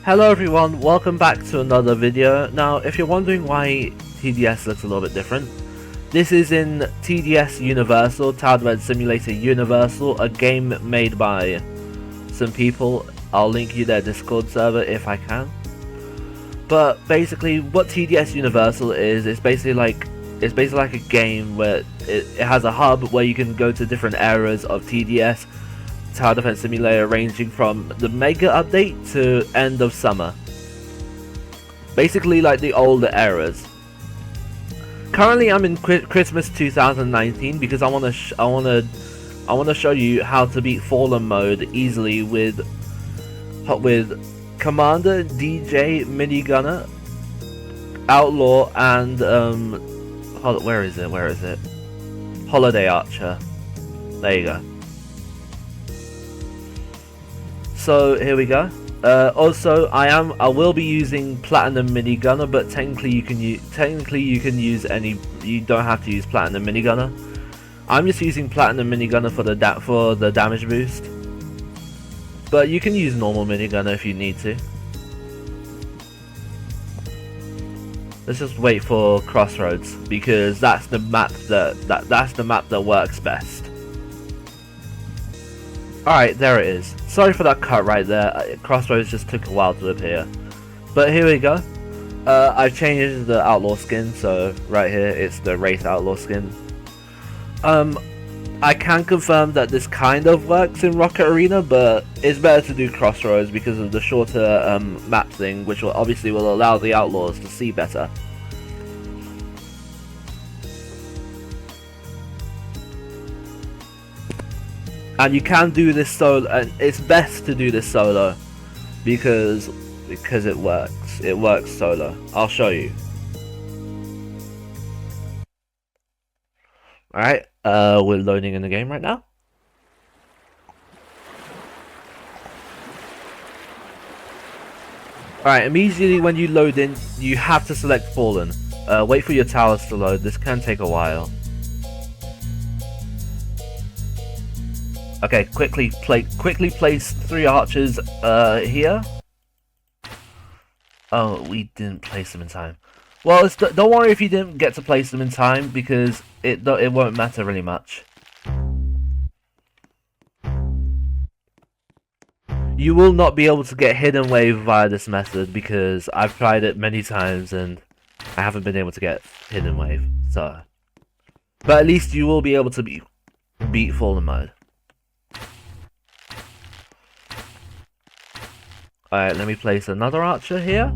Hello everyone, welcome back to another video. Now, if you're wondering why TDS looks a little bit different, this is in TDS Universal, Tower Defense Simulator Universal, a game made by some people. I'll link you their Discord server if I can. But basically, what TDS Universal is, it's basically like a game where it has a hub where you can go to different eras of TDS, Tower Defense Simulator, ranging from the Mega Update to end of summer. Basically like the older eras. Currently I'm in Christmas 2019 because I want to show you how to beat Fallen mode easily with Commander, DJ, Minigunner, Outlaw, and where is it? Holiday Archer. There you go. So here we go. Also, I will be using Platinum Minigunner, but technically you can use any. You don't have to use Platinum Minigunner. I'm just using Platinum Minigunner for the damage boost, but you can use normal Minigunner if you need to. Let's just wait for Crossroads because that's the map that works best. Alright, there it is. Sorry for that cut right there. Crossroads just took a while to appear. But here we go. I've changed the Outlaw skin, so right here it's the Wraith Outlaw skin. I can confirm that this kind of works in Rocket Arena, but it's better to do Crossroads because of the shorter map thing, which will allow the Outlaws to see better. And you can do this solo, and it's best to do this solo because it works. It works solo. I'll show you. Alright, we're loading in the game right now. Alright, immediately when you load in, you have to select Fallen. Wait for your towers to load. This can take a while. Okay, quickly place 3 archers here. Oh, we didn't place them in time. Well, don't worry if you didn't get to place them in time because it won't matter really much. You will not be able to get hidden wave via this method because I've tried it many times and I haven't been able to get hidden wave. So, but at least you will be able to beat Fallen mode. Alright, let me place another archer here.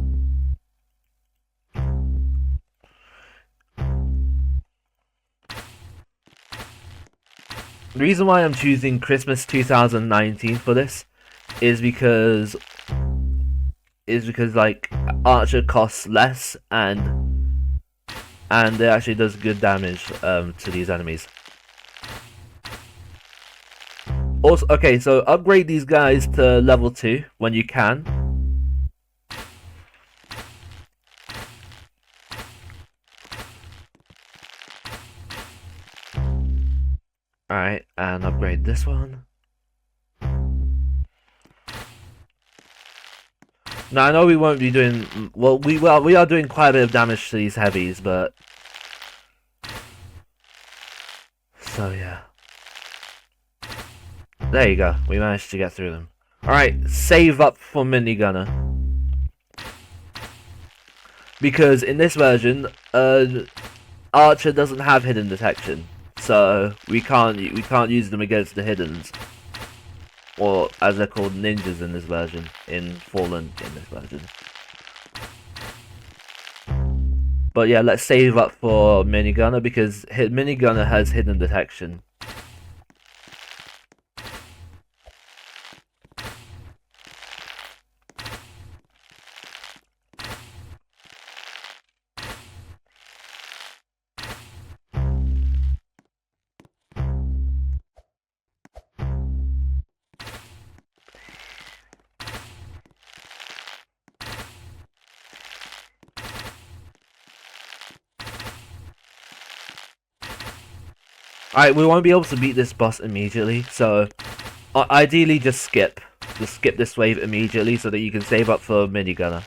The reason why I'm choosing Christmas 2019 for this is because like archer costs less and it actually does good damage to these enemies. Also, okay, so upgrade these guys to level 2 when you can. Alright, and upgrade this one. Now I know we won't be doing we are doing quite a bit of damage to these heavies, but so yeah. There you go, we managed to get through them. Alright, save up for Minigunner. Because in this version, Archer doesn't have hidden detection. So we can't use them against the hiddens. Or as they're called, ninjas in this version. In Fallen in this version. But yeah, let's save up for Minigunner because Minigunner has hidden detection. Alright, we won't be able to beat this boss immediately, so ideally just skip to skip this wave immediately so that you can save up for minigunner.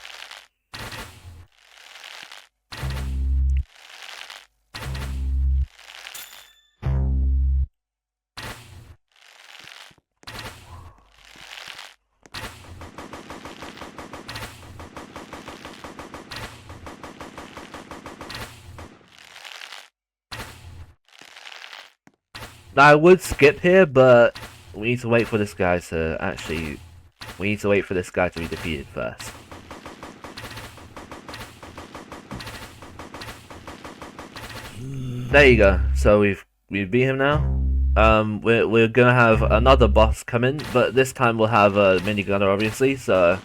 Now I would skip here, but we need to wait for this guy to actually... We need to wait for this guy to be defeated first. There you go. So we've beat him now. We're gonna have another boss come in, but this time we'll have a minigunner, obviously. So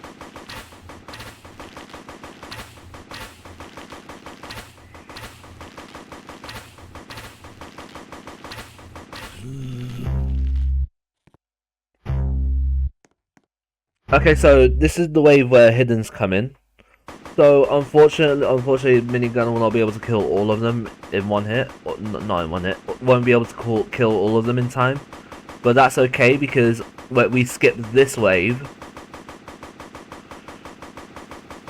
okay, so this is the wave where hiddens come in. So unfortunately, minigunner will not be able to kill all of them in one hit. Or, not in one hit. Won't be able to kill all of them in time. But that's okay because when we skip this wave.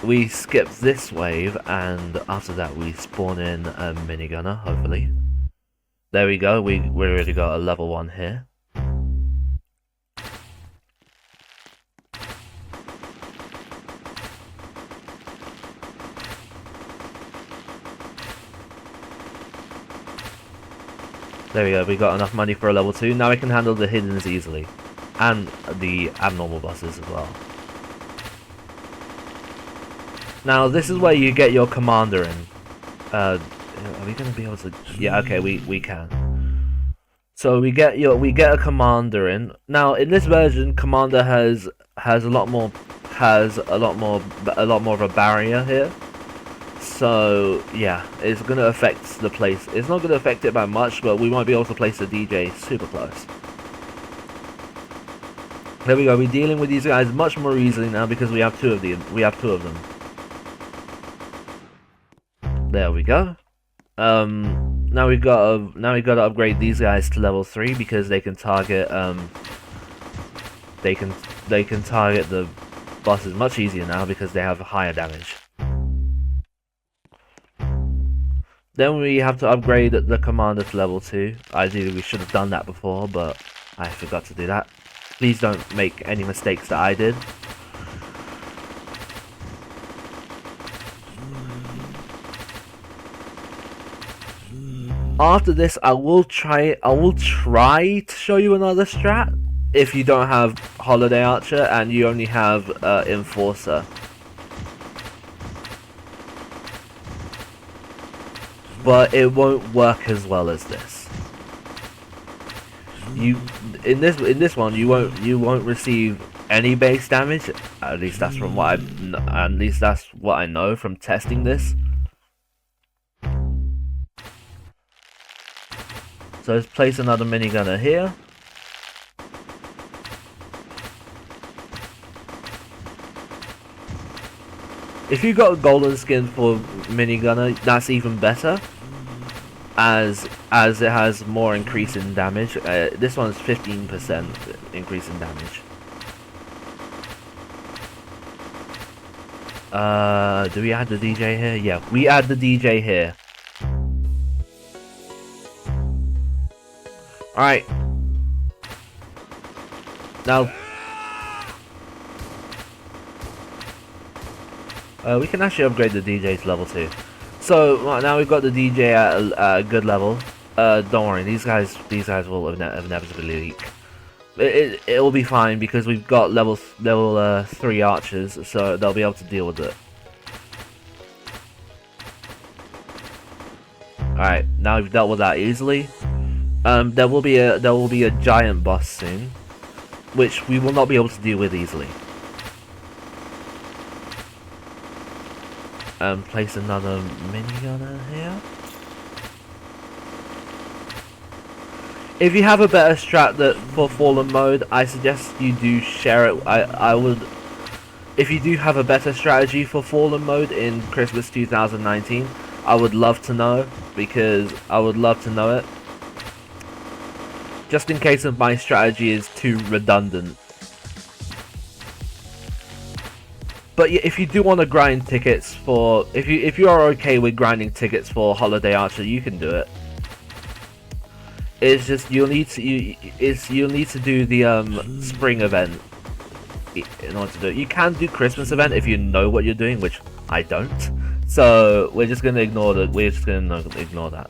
We skip this wave, and after that we spawn in a minigunner, hopefully. There we go, we already got a level 1 here. There we go, we got enough money for a level 2. Now we can handle the hiddens easily. And the abnormal bosses as well. Now this is where you get your commander in. Are we gonna be able to? Yeah, okay, we can. So we get a commander in. Now in this version, commander has a lot more of a barrier here. So yeah, it's gonna affect the place. It's not gonna affect it by much, but we might be able to place the DJ super close. There we go. We're dealing with these guys much more easily now because we have two of them. There we go. Now we gotta upgrade these guys to level 3 because they can target they can target the bosses much easier now because they have higher damage. Then we have to upgrade the commander to level 2. Ideally we should have done that before, but I forgot to do that. Please don't make any mistakes that I did. After this, I will try to show you another strat if you don't have Holiday Archer and you only have Enforcer. But it won't work as well as this. In this one you won't receive any base damage. At least that's what I know from testing this. So let's place another minigunner here. If you got a golden skin for minigunner, that's even better, as it has more increase in damage. This one's 15% increase in damage. Do we add the DJ here? Yeah, we add the DJ here. Alright. Now we can actually upgrade the DJ to level 2. So right now we've got the DJ at a good level. Don't worry, these guys will inevitably leak. It'll be fine because we've got level 3 archers, so they'll be able to deal with it. Alright, now we've dealt with that easily. There will be a giant boss soon, which we will not be able to deal with easily. Place another minigunner here. If you have a better strat for Fallen mode, I suggest you do share it. I would, if you do have a better strategy for Fallen mode in Christmas 2019, I would love to know, because I would love to know it. Just in case of my strategy is too redundant. But if you do want to grind tickets for, if you are okay with grinding tickets for Holiday Archer, you can do it. It's just you'll need to do the spring event in order to do it. You can do Christmas event if you know what you're doing, which I don't. So we're just gonna ignore that. We're just gonna ignore that.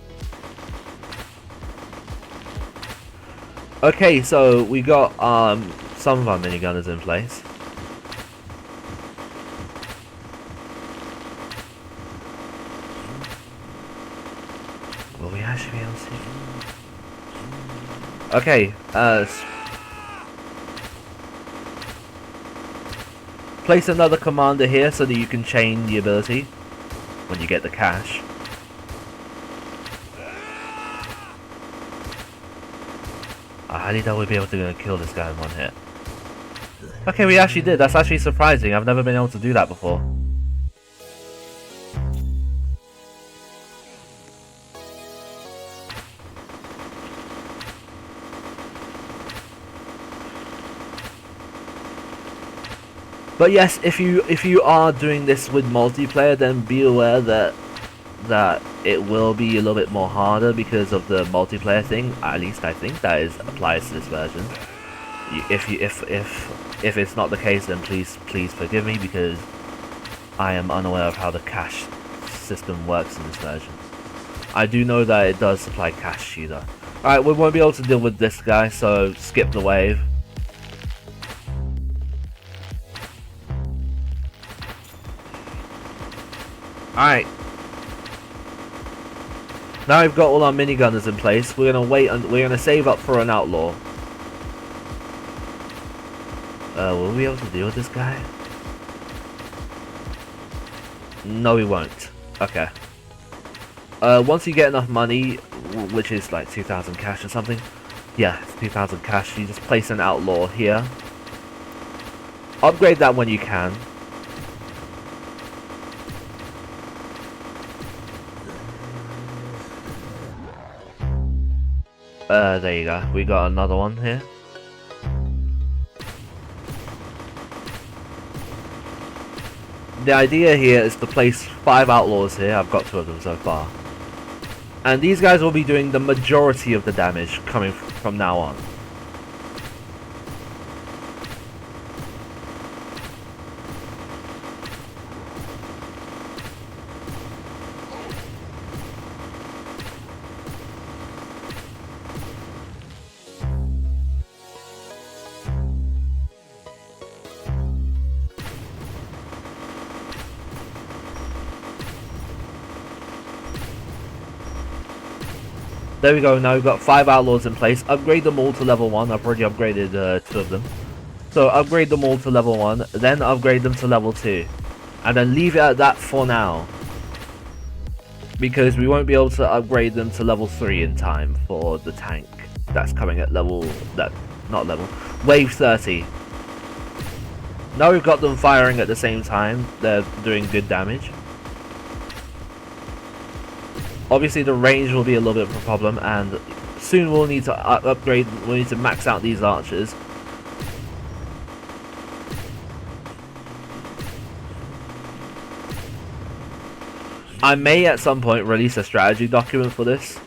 Okay, so we got some of our minigunners in place. Will we actually be able to? Okay, place another commander here so that you can chain the ability when you get the cash. I highly doubt we'll be able to kill this guy in one hit. Okay, we actually did. That's actually surprising. I've never been able to do that before. But yes, if you are doing this with multiplayer, then be aware that it will be a little bit more harder because of the multiplayer thing. At least I think that applies to this version. If it's not the case, then please forgive me, because I am unaware of how the cash system works in this version. I do know that it does supply cash to you though. Alright, we won't be able to deal with this guy, so skip the wave. Alright. Now we've got all our minigunners in place, we're gonna wait and we're gonna save up for an outlaw. Will we be able to deal with this guy? No, we won't. Okay. Once you get enough money, which is like 2,000 cash or something. Yeah, 2,000 cash, you just place an outlaw here. Upgrade that when you can. There you go. We got another one here. The idea here is to place 5 outlaws here. I've got 2 of them so far. And these guys will be doing the majority of the damage coming from now on. There we go, now we've got 5 outlaws in place. Upgrade them all to level 1. I've already upgraded 2 of them. So upgrade them all to level 1, then upgrade them to level 2. And then leave it at that for now. Because we won't be able to upgrade them to level 3 in time for the tank. That's coming at wave 30. Now we've got them firing at the same time. They're doing good damage. Obviously the range will be a little bit of a problem, and soon we'll need to upgrade, we'll need to max out these archers. I may at some point release a strategy document for this,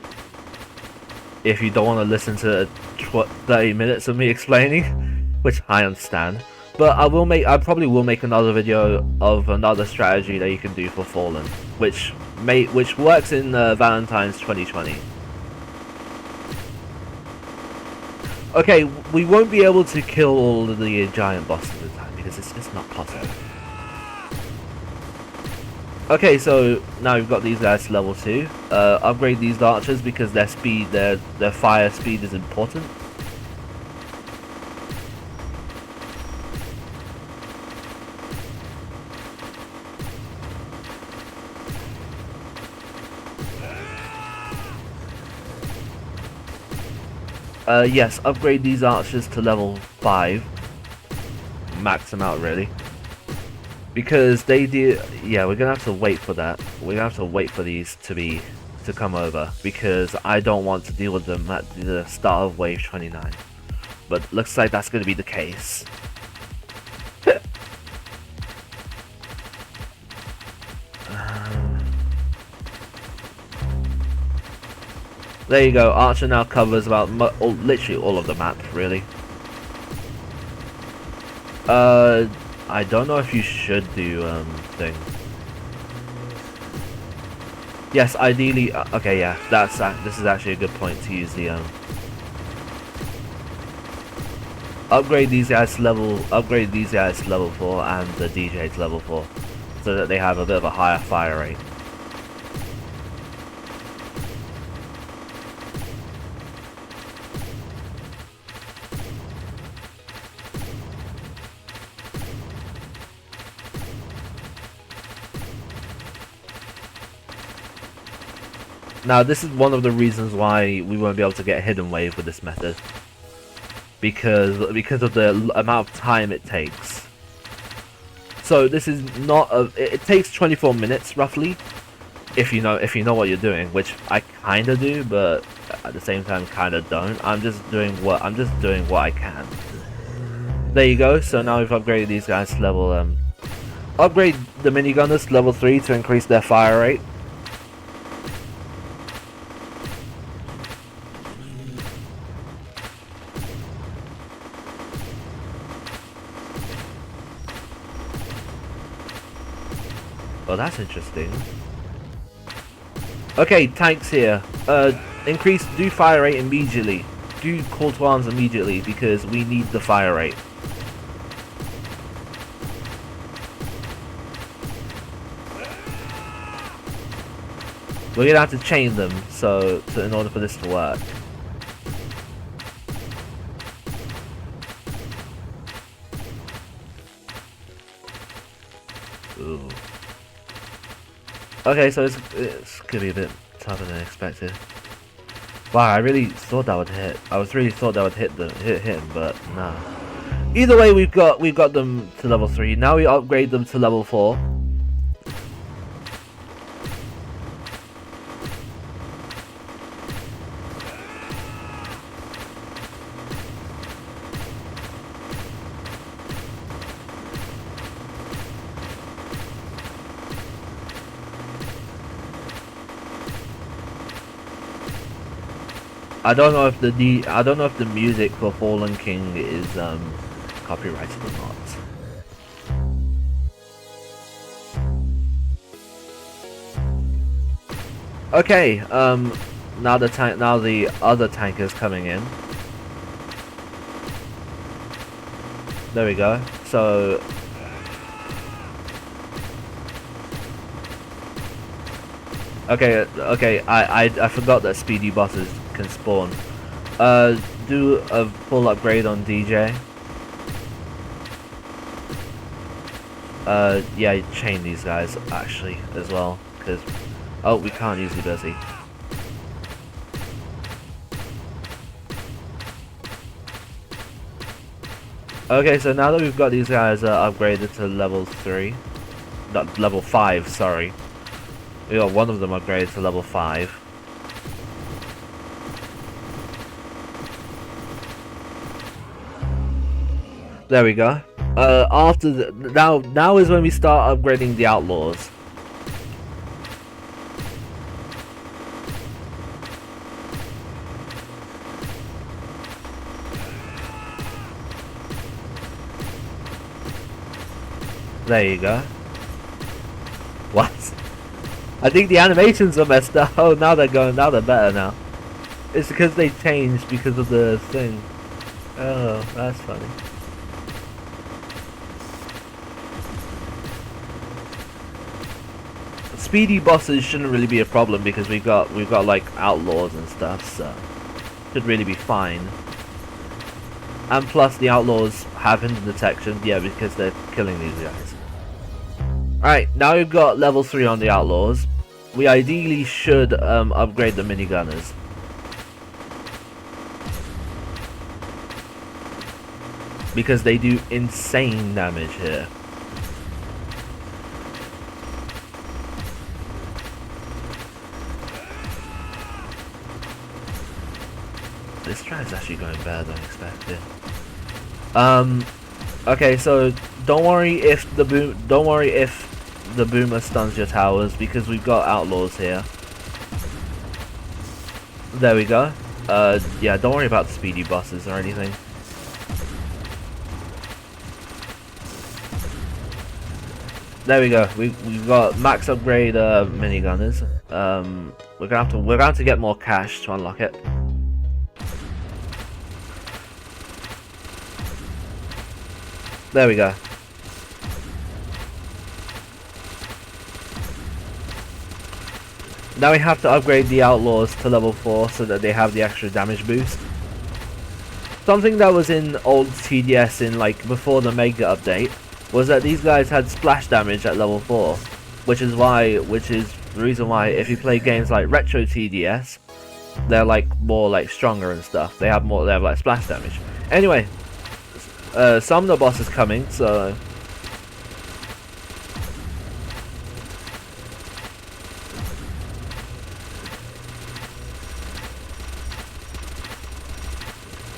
if you don't want to listen to 30 minutes of me explaining, which I understand. But I probably will make another video of another strategy that you can do for Fallen, which works in Valentine's 2020. Okay, we won't be able to kill all of the giant bosses at the time because it's just not possible. Okay, so now we've got these guys to level 2. Upgrade these archers because their speed, their fire speed is important. Yes, upgrade these archers to level 5. Max them out, really. Because they do... Yeah, we're gonna have to wait for that. We're gonna have to wait for these to come over. Because I don't want to deal with them at the start of wave 29. But looks like that's gonna be the case. There you go. Archer now covers about literally all of the map, really. I don't know if you should do thing. Yes, ideally. Okay, yeah, this is actually a good point to use the upgrade these guys to level 4 and the DJ to level 4, so that they have a bit of a higher fire rate. Now this is one of the reasons why we won't be able to get a hidden wave with this method, because of the amount of time it takes. So this is not it takes 24 minutes roughly, if you know what you're doing, which I kind of do, but at the same time kind of don't. I'm just doing what I can. There you go. So now we've upgraded these guys to level upgrade the minigunners to level 3 to increase their fire rate. Oh, that's interesting. Okay, tanks here. Do fire rate immediately. Do call to arms immediately, because we need the fire rate. We're gonna have to chain them, in order for this to work. Ooh. Okay, so it's gonna be a bit tougher than expected. Wow, I really thought that would hit. I really thought that would hit him, but no. Either way, we've got them to level 3. Now we upgrade them to level 4. I don't know if the music for Fallen King is copyrighted or not. Okay, now the other tank is coming in. There we go. So okay, I forgot that speedy bosses can spawn. Do a full upgrade on DJ. Yeah, chain these guys actually as well, because we can't use the busy. Okay, so now that we've got these guys upgraded to level 3, not level 5, sorry. We got one of them upgraded to level 5. There we go. Now is when we start upgrading the outlaws. There you go. What? I think the animations are messed up. Oh, now they're better now. It's because they changed because of the thing. Oh, that's funny. Speedy bosses shouldn't really be a problem because we've got like outlaws and stuff, so should really be fine. And plus the outlaws have hidden detection, yeah, because they're killing these guys. Alright, now we've got level 3 on the outlaws. We ideally should upgrade the minigunners. Because they do insane damage here. This try is actually going better than expected. Okay, so don't worry if the boomer stuns your towers, because we've got outlaws here. There we go. Yeah, don't worry about the speedy bosses or anything. There we go. We've got max upgrade minigunners. We're gonna have to get more cash to unlock it. There we go. Now we have to upgrade the outlaws to level 4 so that they have the extra damage boost. Something that was in old TDS in like before the Mega update was that these guys had splash damage at level 4, which is the reason why if you play games like Retro TDS, they're like more like stronger and stuff. They have like splash damage. Anyway, Summoner boss is coming, so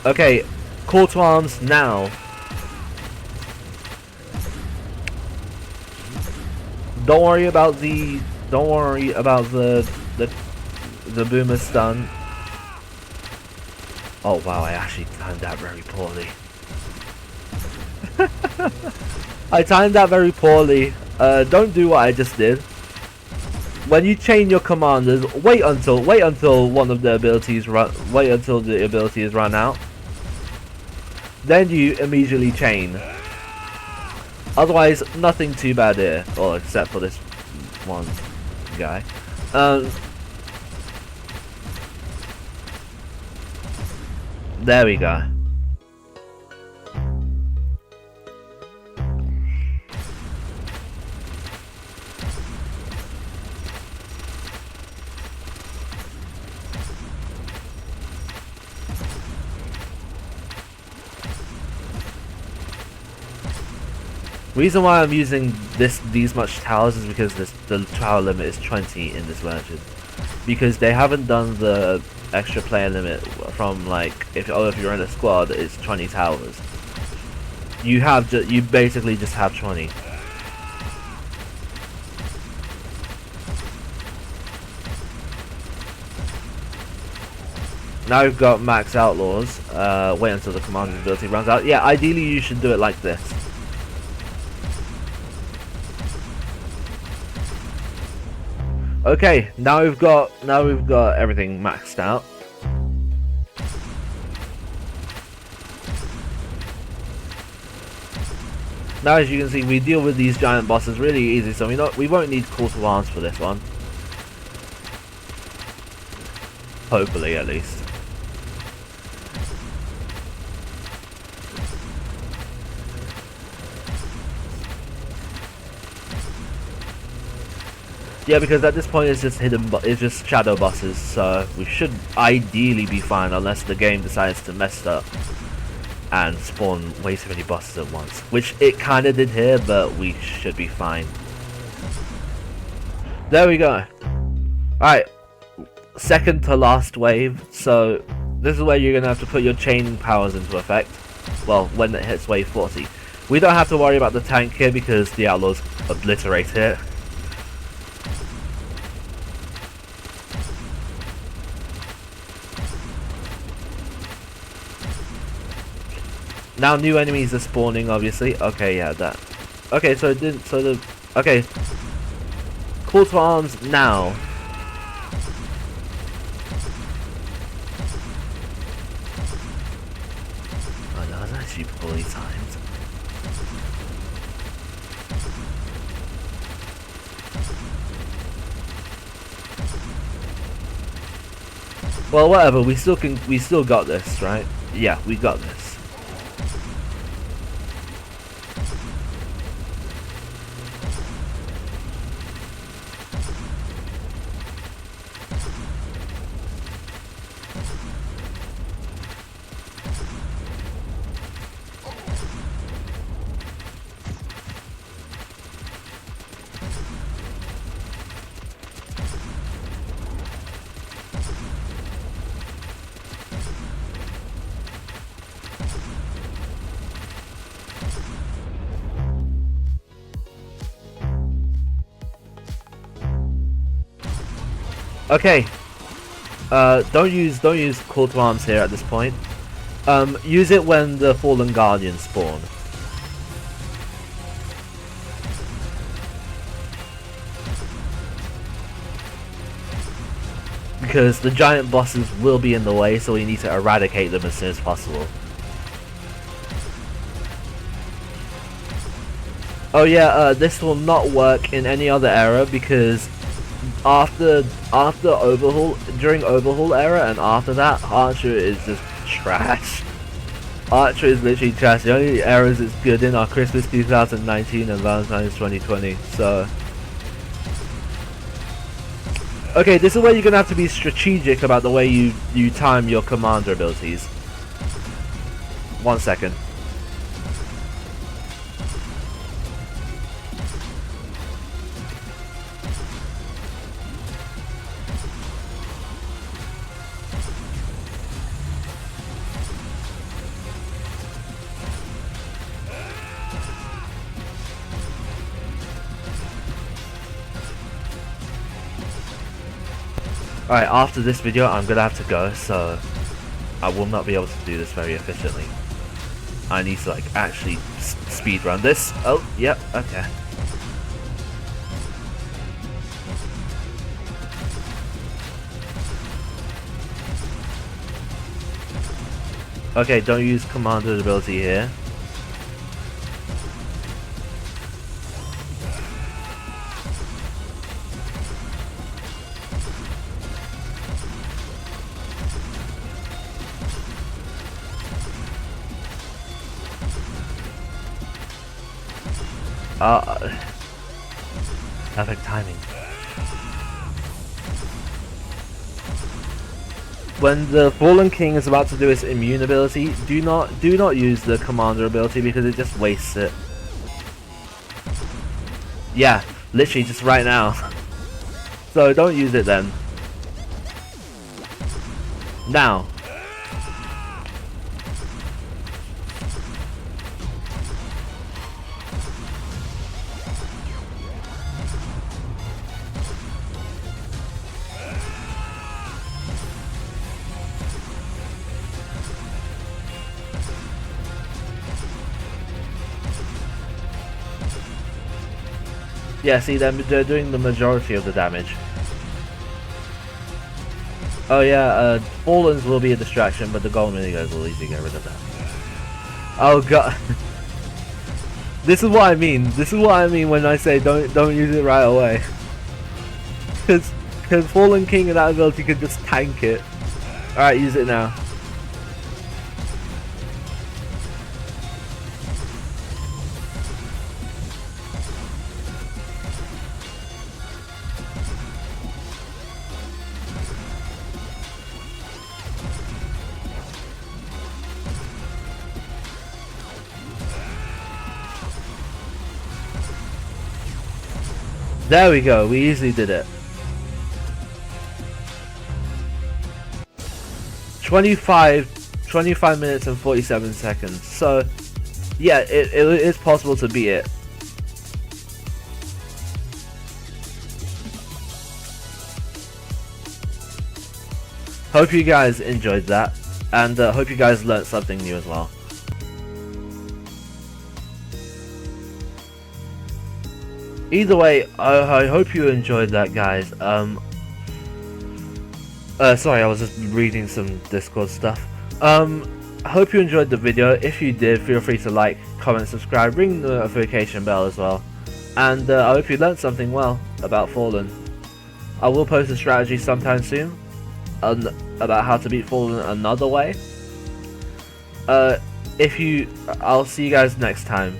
okay, call to arms now. Don't worry about the boomer stun. Oh wow, I actually timed that very poorly. I timed that very poorly. Don't do what I just did. When you chain your commanders, wait until one of the abilities wait until the ability is run out. Then you immediately chain. Otherwise, nothing too bad here, or except for this one guy. There we go. Reason why I'm using these much towers is because the tower limit is 20 in this version, because they haven't done the extra player limit from like if you're in a squad it's 20 towers. You basically just have 20. Now we've got max outlaws. Wait until the commander's ability runs out. Yeah, ideally you should do it like this. Okay, now we've got everything maxed out. Now as you can see, we deal with these giant bosses really easy, so we won't need call to arms for this one. Hopefully, at least. Yeah, because at this point it's just shadow bosses, so we should ideally be fine unless the game decides to mess up and spawn way too many bosses at once, which it kind of did here, but we should be fine. There we go. Alright, second to last wave, so this is where you're going to have to put your chaining powers into effect, well, when it hits wave 40. We don't have to worry about the tank here because the outlaws obliterate it. Now new enemies are spawning, obviously. Okay, yeah, that. Okay, so it didn't. So the. Okay. Call to arms now. Oh no, that's actually poorly timed. Well, whatever. We still got this, right? Yeah, we got this. Okay, Don't use call to arms here at this point. Use it when the fallen guardians spawn. Because the giant bosses will be in the way, so we need to eradicate them as soon as possible. Oh yeah, this will not work in any other era because after overhaul, during overhaul era and after that, Archer is just trash. Archer is literally trash. The only eras it's good in are Christmas 2019 and Valentine's 2020. So, okay, this is where you're gonna have to be strategic about the way you time your commander abilities. 1 second. Alright, after this video I'm gonna have to go, so I will not be able to do this very efficiently. I need to like actually speed run this. Oh, yep, okay. Okay, don't use commander ability here. Perfect timing. When the Fallen King is about to do its immune ability, do not use the commander ability because it just wastes it. Yeah, literally just right now. So don't use it then. Now. Yeah, see, they're doing the majority of the damage. Oh yeah, Fallens will be a distraction, but the golden miniguns will easily get rid of that. Oh god. This is what I mean. This is what I mean when I say don't use it right away. Cause Fallen King and that ability could just tank it. Alright, use it now. There we go, we easily did it. 25 minutes and 47 seconds. So, yeah, it is possible to beat it. Hope you guys enjoyed that, and hope you guys learned something new as well. Either way, I hope you enjoyed that, guys. Sorry, I was just reading some Discord stuff. I hope you enjoyed the video. If you did, feel free to like, comment, subscribe, ring the notification bell as well. And I hope you learned something well about Fallen. I will post a strategy sometime soon about how to beat Fallen another way. I'll see you guys next time.